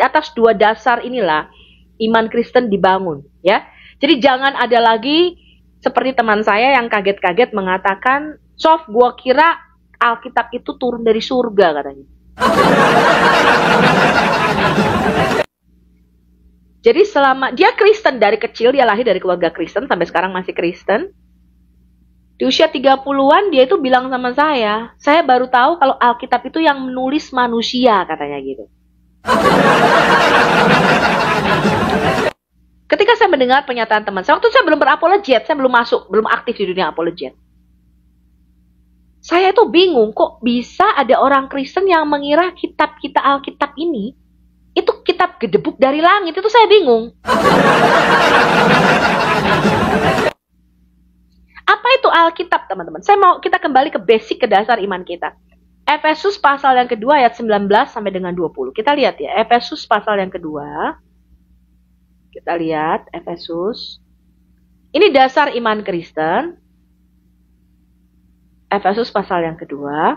atas dua dasar inilah iman Kristen dibangun, ya. Jadi jangan ada lagi seperti teman saya yang kaget-kaget mengatakan, "Sof, gua kira Alkitab itu turun dari surga," katanya. Jadi selama dia Kristen dari kecil, dia lahir dari keluarga Kristen sampai sekarang masih Kristen. Di usia 30-an dia itu bilang sama saya baru tahu kalau Alkitab itu yang menulis manusia, katanya gitu. Ketika saya mendengar pernyataan teman saya, waktu saya belum berapologet, saya belum aktif di dunia apologet. Saya itu bingung, kok bisa ada orang Kristen yang mengira kitab kita Alkitab ini, itu kitab gedebuk dari langit, itu saya bingung. Apa itu Alkitab, teman-teman? Saya mau kita kembali ke basic, ke dasar iman kita. Efesus pasal yang kedua ayat 19 sampai dengan 20. Kita lihat ya, Efesus pasal yang kedua. Kita lihat Efesus. Ini dasar iman Kristen. Efesus pasal yang kedua.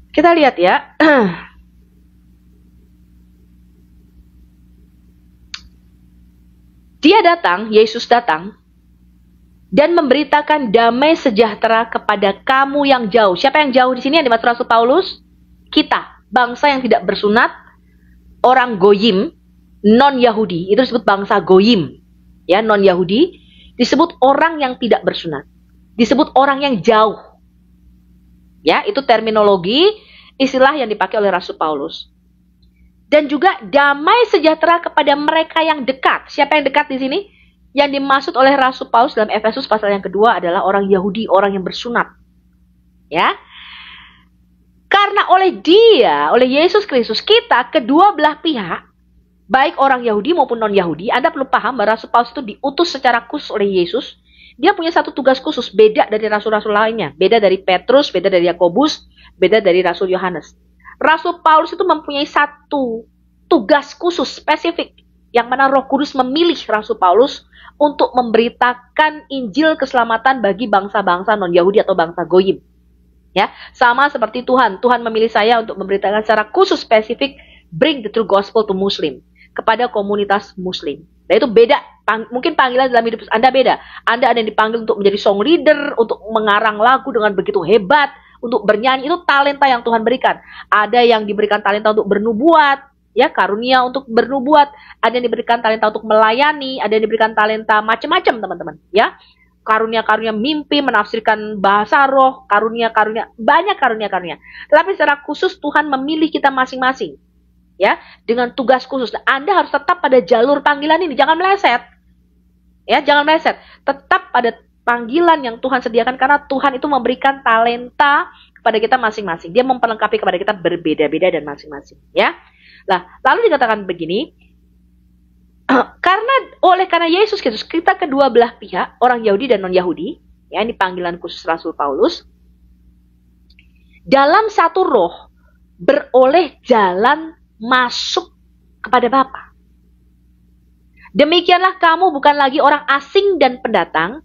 Kita lihat ya. Dia datang, Yesus datang, dan memberitakan damai sejahtera kepada kamu yang jauh. Siapa yang jauh di sini yang dimaksud Rasul Paulus? Kita, bangsa yang tidak bersunat, orang Goyim, non-Yahudi. Itu disebut bangsa Goyim. Ya, non-Yahudi. Disebut orang yang tidak bersunat. Disebut orang yang jauh. Ya, itu terminologi, istilah yang dipakai oleh Rasul Paulus. Dan juga damai sejahtera kepada mereka yang dekat. Siapa yang dekat di sini? Yang dimaksud oleh Rasul Paulus dalam Efesus pasal yang kedua adalah orang Yahudi, orang yang bersunat. Ya. Karena oleh dia, oleh Yesus Kristus, kita kedua belah pihak, baik orang Yahudi maupun non-Yahudi, Anda perlu paham bahwa Rasul Paulus itu diutus secara khusus oleh Yesus. Dia punya satu tugas khusus, beda dari rasul-rasul lainnya. Beda dari Petrus, beda dari Yakobus, beda dari Rasul Yohanes. Rasul Paulus itu mempunyai satu tugas khusus spesifik yang mana Roh Kudus memilih Rasul Paulus untuk memberitakan Injil keselamatan bagi bangsa-bangsa non-Yahudi atau bangsa Goyim. Ya, sama seperti Tuhan. Tuhan memilih saya untuk memberitakan secara khusus spesifik bring the true gospel to Muslim, kepada komunitas Muslim. Nah, itu beda. Mungkin panggilan dalam hidup Anda beda. Anda ada yang dipanggil untuk menjadi song leader, untuk mengarang lagu dengan begitu hebat, untuk bernyanyi, itu talenta yang Tuhan berikan. Ada yang diberikan talenta untuk bernubuat, ya, karunia untuk bernubuat. Ada yang diberikan talenta untuk melayani, ada yang diberikan talenta macam-macam, teman-teman, ya. Karunia-karunia mimpi, menafsirkan bahasa roh, karunia-karunia, banyak karunia-karunia. Tetapi secara khusus Tuhan memilih kita masing-masing, ya, dengan tugas khusus. Nah, Anda harus tetap pada jalur panggilan ini, jangan meleset. Ya, jangan meleset. Tetap pada panggilan yang Tuhan sediakan, karena Tuhan itu memberikan talenta kepada kita masing-masing. Dia memperlengkapi kepada kita berbeda-beda dan masing-masing, ya. Nah, lalu dikatakan begini, karena Yesus Kristus, kita kedua belah pihak, orang Yahudi dan non-Yahudi, ya, ini panggilan khusus Rasul Paulus, dalam satu roh beroleh jalan masuk kepada Bapa. Demikianlah kamu bukan lagi orang asing dan pendatang,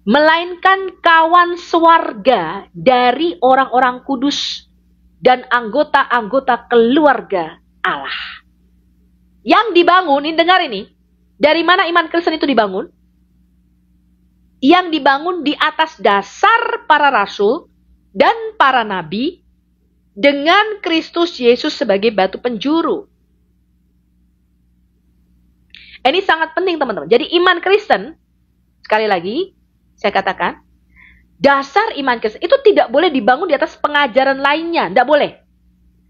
melainkan kawan sewarga dari orang-orang kudus dan anggota-anggota keluarga Allah. Yang dibangun, ini dengar ini, dari mana iman Kristen itu dibangun? Yang dibangun di atas dasar para rasul dan para nabi dengan Kristus Yesus sebagai batu penjuru. Ini sangat penting, teman-teman. Jadi iman Kristen, sekali lagi saya katakan, dasar iman Kristen itu tidak boleh dibangun di atas pengajaran lainnya, tidak boleh.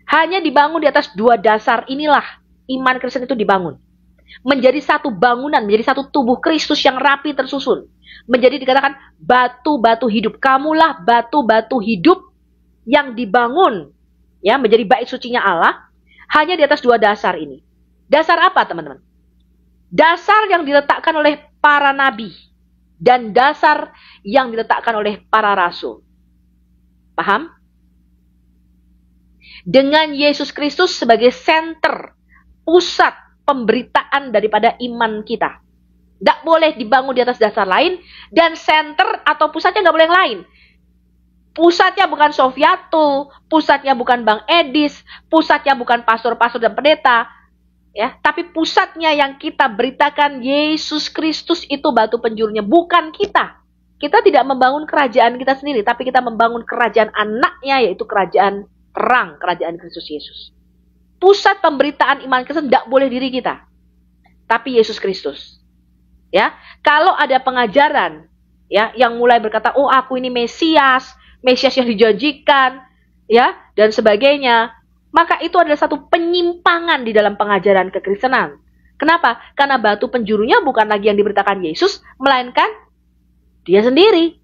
Hanya dibangun di atas dua dasar inilah iman Kristen itu dibangun. Menjadi satu bangunan, menjadi satu tubuh Kristus yang rapi tersusun. Menjadi dikatakan batu-batu hidup. Kamulah batu-batu hidup yang dibangun, ya, menjadi bait sucinya Allah, hanya di atas dua dasar ini. Dasar apa, teman-teman? Dasar yang diletakkan oleh para nabi dan dasar yang diletakkan oleh para rasul. Paham? Dengan Yesus Kristus sebagai senter, pusat pemberitaan daripada iman kita. Tidak boleh dibangun di atas dasar lain, dan senter atau pusatnya nggak boleh yang lain. Pusatnya bukan Sofiatul, pusatnya bukan Bang Edis, pusatnya bukan pastor-pastor dan pendeta, ya, tapi pusatnya yang kita beritakan Yesus Kristus itu batu penjurunya, bukan kita. Kita tidak membangun kerajaan kita sendiri, tapi kita membangun kerajaan anaknya, yaitu kerajaan terang, kerajaan Kristus Yesus. Pusat pemberitaan iman Kristen tidak boleh diri kita, tapi Yesus Kristus. Ya, kalau ada pengajaran, ya, yang mulai berkata, oh aku ini Mesias yang dijanjikan, ya, dan sebagainya, maka itu adalah satu penyimpangan di dalam pengajaran kekristenan. Kenapa? Karena batu penjurunya bukan lagi yang diberitakan Yesus, melainkan dia sendiri.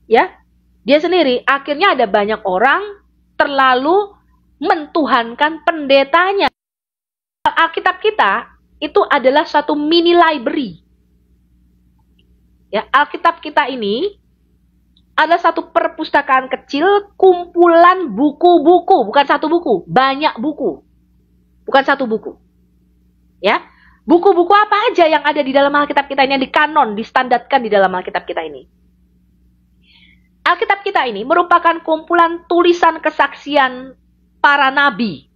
Ya, dia sendiri. Akhirnya ada banyak orang terlalu mentuhankan pendetanya. Alkitab kita itu adalah suatu mini library. Ya, Alkitab kita ini adalah satu perpustakaan kecil, kumpulan buku-buku, bukan satu buku, banyak buku. Bukan satu buku. Ya. Buku-buku apa aja yang ada di dalam Alkitab kita ini, yang dikanon, distandarkan di dalam Alkitab kita ini. Alkitab kita ini merupakan kumpulan tulisan kesaksian para nabi.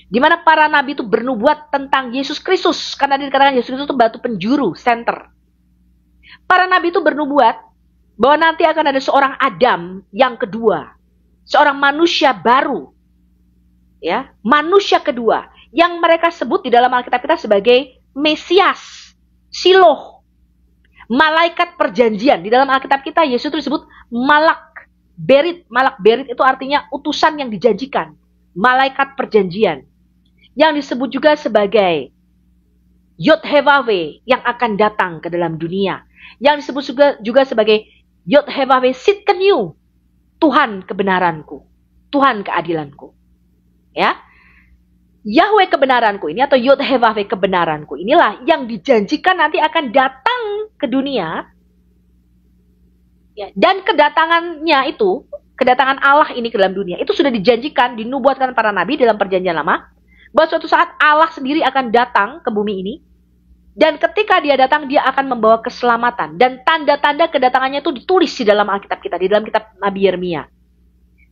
Di mana para nabi itu bernubuat tentang Yesus Kristus, karena dikatakan Yesus Kristus itu batu penjuru, center. Para nabi itu bernubuat bahwa nanti akan ada seorang Adam yang kedua, seorang manusia baru, ya, manusia kedua, yang mereka sebut di dalam Alkitab kita sebagai Mesias, Siloh, malaikat perjanjian. Di dalam Alkitab kita Yesus itu disebut Malak Berit. Malak Berit itu artinya utusan yang dijanjikan, malaikat perjanjian, yang disebut juga sebagai Yod-Heh-Vaveh yang akan datang ke dalam dunia, yang disebut juga sebagai Yod-Heh-Vaveh Sidkenu, Tuhan kebenaranku, Tuhan keadilanku. Ya, Yahweh kebenaranku ini, atau Yod-Heh-Vaveh kebenaranku inilah yang dijanjikan nanti akan datang ke dunia. Ya, dan kedatangannya itu, kedatangan Allah ini ke dalam dunia, itu sudah dijanjikan, dinubuatkan para nabi dalam perjanjian lama, bahwa suatu saat Allah sendiri akan datang ke bumi ini. Dan ketika dia datang, dia akan membawa keselamatan. Dan tanda-tanda kedatangannya itu ditulis di dalam Alkitab kita, di dalam kitab Nabi Yeremia.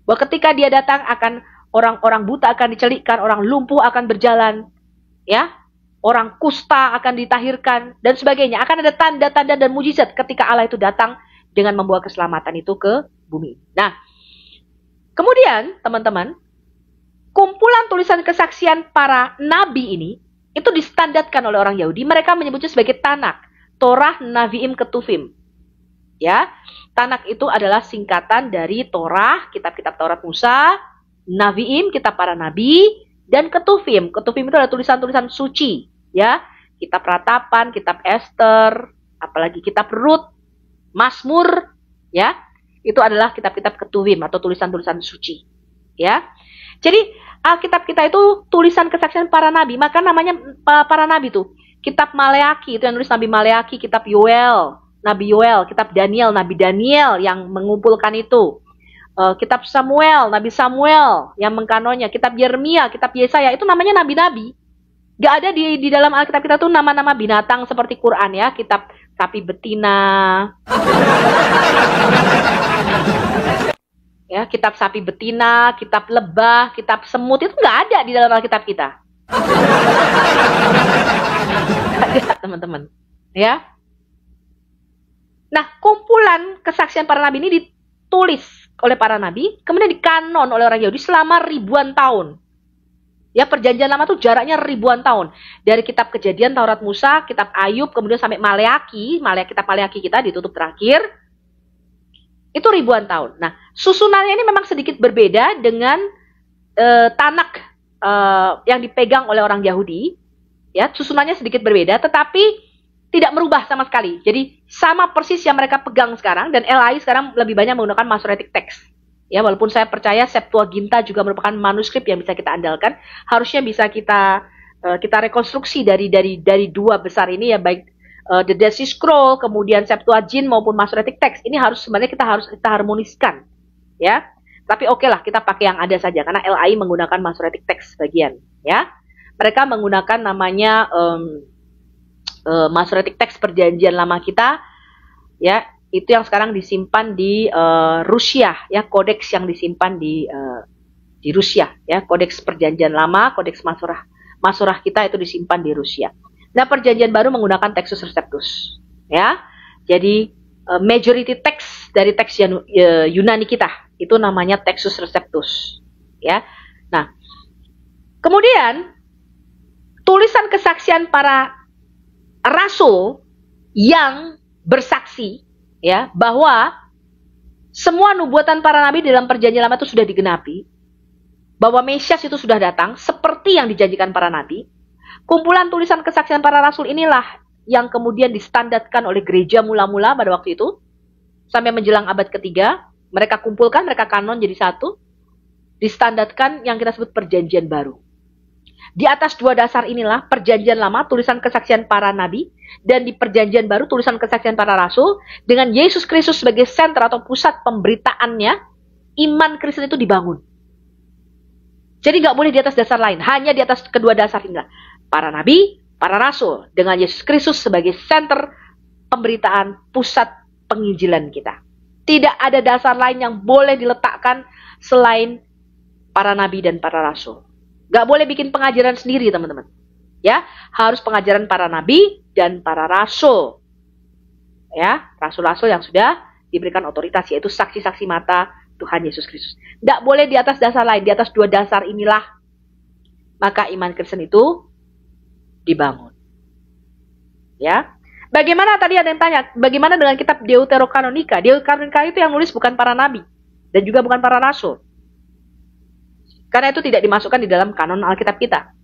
Bahwa ketika dia datang, akan orang-orang buta akan dicelikkan, orang lumpuh akan berjalan, ya, orang kusta akan ditahirkan, dan sebagainya. Akan ada tanda-tanda dan mujizat ketika Allah itu datang dengan membawa keselamatan itu ke bumi. Nah, kemudian teman-teman, kumpulan tulisan kesaksian para nabi ini, itu distandarkan oleh orang Yahudi. Mereka menyebutnya sebagai Tanak, Torah, Naviim, Ketuvim. Ya, Tanak itu adalah singkatan dari Torah, kitab-kitab Taurat Musa, Naviim, kitab para nabi, dan Ketuvim. Ketuvim itu adalah tulisan-tulisan suci, ya. Kitab Ratapan, kitab Ester, apalagi kitab Rut, Mazmur, ya. Itu adalah kitab-kitab Ketuvim atau tulisan-tulisan suci, ya. Jadi Alkitab kita itu tulisan kesaksian para nabi, maka namanya para nabi itu. Kitab Maleaki itu yang nulis Nabi Maleaki, kitab Yoel, Nabi Yoel, kitab Daniel, Nabi Daniel yang mengumpulkan itu. Kitab Samuel, Nabi Samuel yang mengkanonnya, kitab Yeremia, kitab Yesaya, itu namanya nabi-nabi. Gak ada di dalam Alkitab kita tuh nama-nama binatang seperti Quran, ya, kitab sapi betina. Ya, kitab sapi betina, kitab lebah, kitab semut, itu nggak ada di dalam Alkitab kita. Nggak ada, teman-teman. Ya. Nah, kumpulan kesaksian para nabi ini ditulis oleh para nabi, kemudian dikanon oleh orang Yahudi selama ribuan tahun. Ya, perjanjian lama itu jaraknya ribuan tahun. Dari kitab Kejadian, Taurat Musa, kitab Ayub, kemudian sampai Maleaki, kitab Maleaki kita ditutup terakhir. Itu ribuan tahun. Nah, susunannya ini memang sedikit berbeda dengan Tanak yang dipegang oleh orang Yahudi. Ya, susunannya sedikit berbeda, tetapi tidak merubah sama sekali. Jadi sama persis yang mereka pegang sekarang, dan LAI sekarang lebih banyak menggunakan Masoretic Text. Ya, walaupun saya percaya Septuaginta juga merupakan manuskrip yang bisa kita andalkan, harusnya bisa kita rekonstruksi dari dua besar ini, ya, baik The Dead Sea Scroll, kemudian Septuagint maupun Masoretic Text. Ini sebenarnya kita harmoniskan, ya. Tapi oke lah, kita pakai yang ada saja karena LAI menggunakan Masoretic Text sebagian, ya. Mereka menggunakan namanya Masoretic Text perjanjian lama kita, ya. Itu yang sekarang disimpan di Rusia, ya, kodeks yang disimpan di Rusia, ya, kodeks Perjanjian Lama, kodeks Masurah kita itu disimpan di Rusia. Nah, Perjanjian Baru menggunakan Textus Receptus, ya. Jadi majority text dari teks Yunani kita itu namanya Textus Receptus, ya. Nah, kemudian tulisan kesaksian para rasul yang bersaksi, ya, bahwa semua nubuatan para nabi dalam Perjanjian Lama itu sudah digenapi, bahwa Mesias itu sudah datang seperti yang dijanjikan para nabi. Kumpulan tulisan kesaksian para rasul inilah yang kemudian distandarkan oleh gereja mula-mula pada waktu itu sampai menjelang abad ketiga. Mereka kumpulkan, mereka kanon jadi satu, distandarkan yang kita sebut Perjanjian Baru. Di atas dua dasar inilah Perjanjian Lama, tulisan kesaksian para nabi, dan di Perjanjian Baru, tulisan kesaksian para rasul, dengan Yesus Kristus sebagai senter atau pusat pemberitaannya, iman Kristen itu dibangun. Jadi nggak boleh di atas dasar lain, hanya di atas kedua dasar inilah. Para nabi, para rasul, dengan Yesus Kristus sebagai senter pemberitaan, pusat penginjilan kita. Tidak ada dasar lain yang boleh diletakkan selain para nabi dan para rasul. Gak boleh bikin pengajaran sendiri, teman-teman. Ya, harus pengajaran para nabi dan para rasul. Ya, rasul-rasul yang sudah diberikan otoritas, yaitu saksi-saksi mata Tuhan Yesus Kristus. Gak boleh di atas dasar lain, di atas dua dasar inilah maka iman Kristen itu dibangun. Ya. Bagaimana tadi ada yang tanya, bagaimana dengan kitab Deuterokanonika? Deuterokanonika itu yang nulis bukan para nabi dan juga bukan para rasul. Karena itu tidak dimasukkan di dalam kanon Alkitab kita.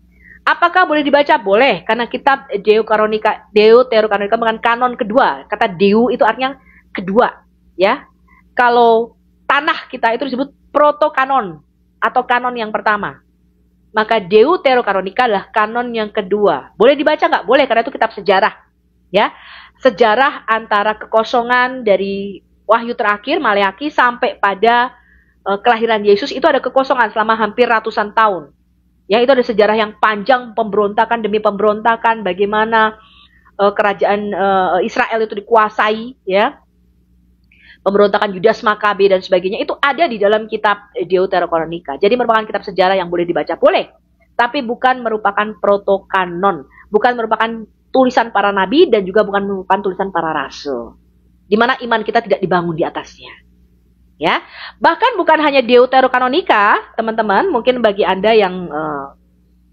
Apakah boleh dibaca? Boleh, karena kitab Deuterokanonika bukan kanon kedua. Kata Deu itu artinya kedua, ya. Kalau tanah kita itu disebut protokanon atau kanon yang pertama. Maka Deuterokanonika adalah kanon yang kedua. Boleh dibaca nggak? Boleh, karena itu kitab sejarah. Ya, sejarah antara kekosongan dari Wahyu terakhir, Maleaki, sampai pada kelahiran Yesus, itu ada kekosongan selama hampir ratusan tahun. Ya, itu ada sejarah yang panjang, pemberontakan demi pemberontakan, bagaimana kerajaan Israel itu dikuasai, ya. Pemberontakan Yudas Makabe dan sebagainya, itu ada di dalam kitab Deuterokanonika. Jadi merupakan kitab sejarah yang boleh dibaca, boleh. Tapi bukan merupakan protokanon, bukan merupakan tulisan para nabi dan juga bukan merupakan tulisan para rasul. Di mana iman kita tidak dibangun di atasnya. Ya. Bahkan bukan hanya Deuterokanonika, teman-teman, mungkin bagi Anda yang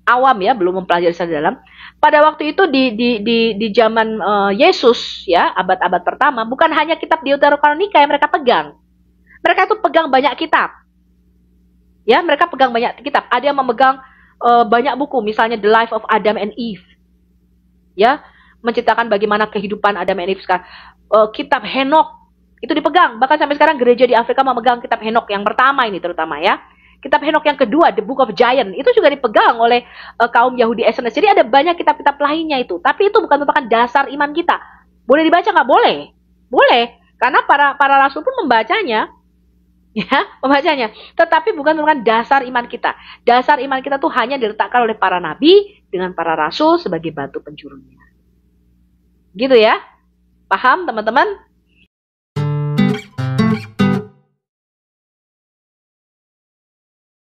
awam ya, belum mempelajari secara dalam. Pada waktu itu di zaman Yesus ya, abad-abad pertama, bukan hanya kitab Deuterokanonika yang mereka pegang. Mereka itu pegang banyak kitab. Ya, mereka pegang banyak kitab. Ada yang memegang banyak buku, misalnya The Life of Adam and Eve. Ya, menceritakan bagaimana kehidupan Adam and Eve sekarang. Kitab Henok itu dipegang. Bahkan sampai sekarang gereja di Afrika memegang kitab Henok yang pertama ini terutama ya. Kitab Henok yang kedua, The Book of Giant, itu juga dipegang oleh kaum Yahudi Esenes. Jadi ada banyak kitab-kitab lainnya itu. Tapi itu bukan merupakan dasar iman kita. Boleh dibaca nggak? Boleh. Boleh. Karena para rasul pun membacanya. Ya, membacanya. Tetapi bukan merupakan dasar iman kita. Dasar iman kita tuh hanya diletakkan oleh para nabi dengan para rasul sebagai batu penjurunnya. Gitu ya. Paham teman-teman?